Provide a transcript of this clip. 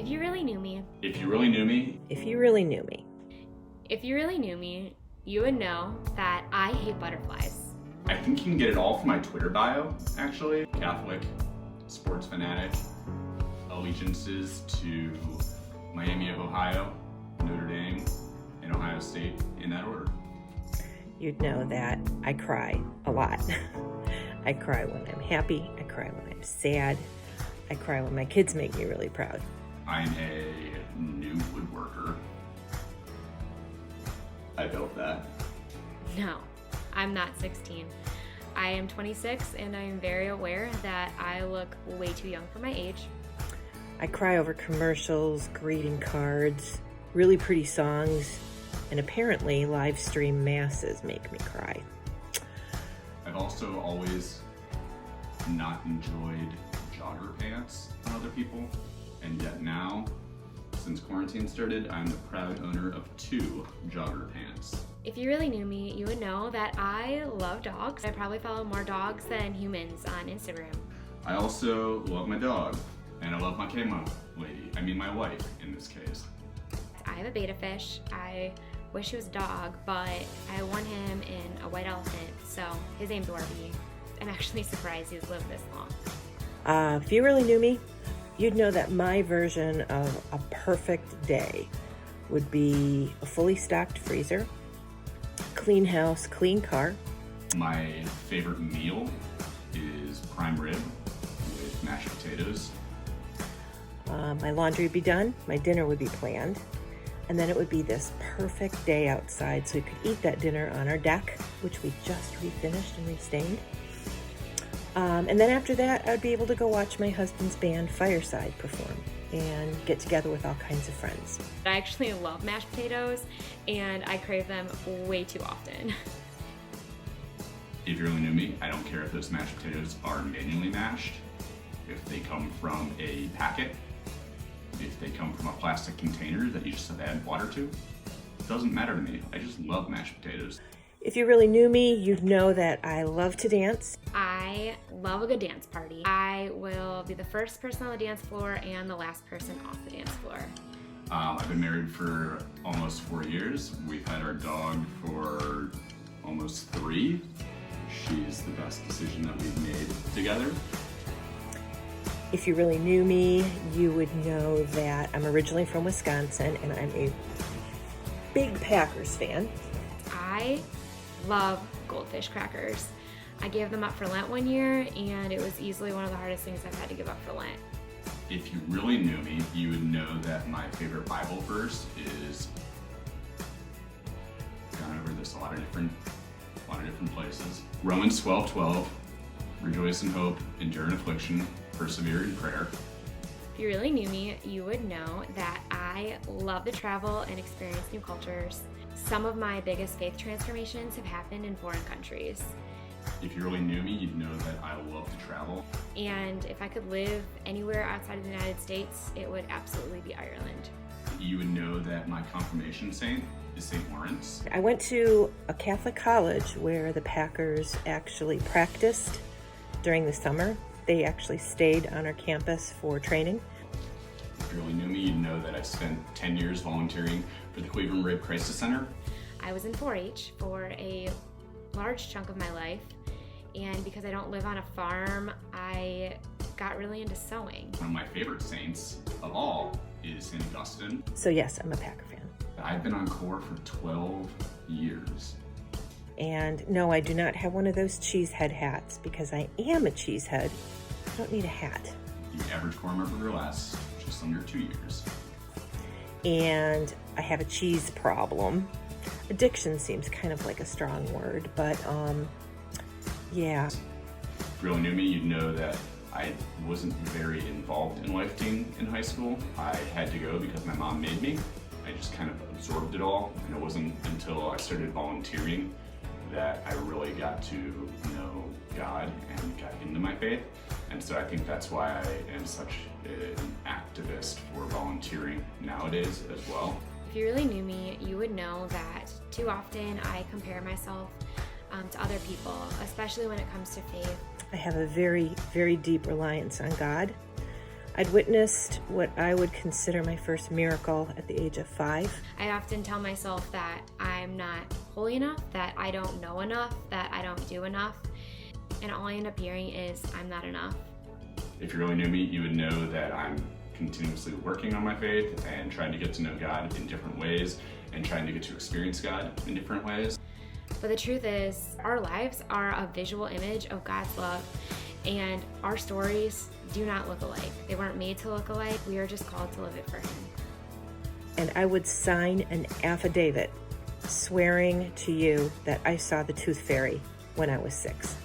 If you really knew me, If you really knew me, If you really knew me, if you really knew me, you would know that I hate butterflies. I think you can get it all from my Twitter bio, actually. Catholic, sports fanatic, allegiances to Miami of Ohio, Notre Dame, and Ohio State in that order. you'd know that I cry a lot. I cry when I'm happy. I cry when I'm sad. I cry when my kids make me really proud. I'm a new woodworker. I built that. No, I'm not 16. I am 26 and I am very aware that I look way too young for my age. I cry over commercials, greeting cards, really pretty songs, and apparently live stream masses make me cry. I've also always not enjoyed jogger pants on other people, and yet now, since quarantine started, I'm the proud owner of 2 jogger pants. If you really knew me, you would know that I love dogs. I probably follow more dogs than humans on Instagram. I also love my dog, and I love my camo lady. I mean my wife, in this case. I have a beta fish. I wish he was a dog, but I won him in a white elephant, so his name's Orby. I'm actually surprised he's lived this long. If you really knew me, you'd know that my version of a perfect day would be a fully stocked freezer, clean house, clean car. My favorite meal is prime rib with mashed potatoes. My laundry would be done, my dinner would be planned, and then it would be this perfect day outside so we could eat that dinner on our deck, which we just refinished and restained. And then after that, I'd be able to go watch my husband's band Fireside perform and get together with all kinds of friends. I actually love mashed potatoes and I crave them way too often. If you really knew me, I don't care if those mashed potatoes are manually mashed, if they come from a packet, if they come from a plastic container that you just have to add water to. It doesn't matter to me. I just love mashed potatoes. If you really knew me, you'd know that I love to dance. I love a good dance party. I will be the first person on the dance floor and the last person off the dance floor. I've been married for almost 4 years. We've had our dog for almost 3. She's the best decision that we've made together. If you really knew me, you would know that I'm originally from Wisconsin and I'm a big Packers fan. I love goldfish crackers. I gave them up for Lent one year and it was easily one of the hardest things I've had to give up for Lent. If you really knew me, you would know that my favorite Bible verse is, gone over this a lot of different places. Romans 12:12, rejoice in hope, endure in affliction, persevere in prayer. If you really knew me, you would know that I love to travel and experience new cultures. Some of my biggest faith transformations have happened in foreign countries. If you really knew me, you'd know that I love to travel. And if I could live anywhere outside of the United States, it would absolutely be Ireland. You would know that my confirmation saint is St. Lawrence. I went to a Catholic college where the Packers actually practiced during the summer. They actually stayed on our campus for training. If you really knew me, you'd know that I spent 10 years volunteering for the Cleveland Rape Crisis Center. I was in 4-H for a large chunk of my life, and because I don't live on a farm, I got really into sewing. One of my favorite saints of all is St. Augustine. So yes, I'm a Packer fan. I've been on corps for 12 years. And no, I do not have one of those cheesehead hats because I am a cheesehead. I don't need a hat. The average corps member lasts just under 2 years. And I have a cheese problem. Addiction seems kind of like a strong word, but yeah. If you really knew me, you'd know that I wasn't very involved in lifting in high school. I had to go because my mom made me. I just kind of absorbed it all, and it wasn't until I started volunteering that I really got to know God and got into my faith. And so I think that's why I am such an activist for volunteering nowadays as well. If you really knew me, you would know that too often I compare myself to other people, especially when it comes to faith. I have a very, very deep reliance on God. I'd witnessed what I would consider my first miracle at the age of 5. I often tell myself that I'm not holy enough, that I don't know enough, that I don't do enough, and all I end up hearing is I'm not enough. If you really knew me, you would know that I'm continuously working on my faith and trying to get to know God in different ways and trying to get to experience God in different ways. But the truth is, our lives are a visual image of God's love, and our stories do not look alike. They weren't made to look alike. We are just called to live it for Him. And I would sign an affidavit swearing to you that I saw the Tooth Fairy when I was 6.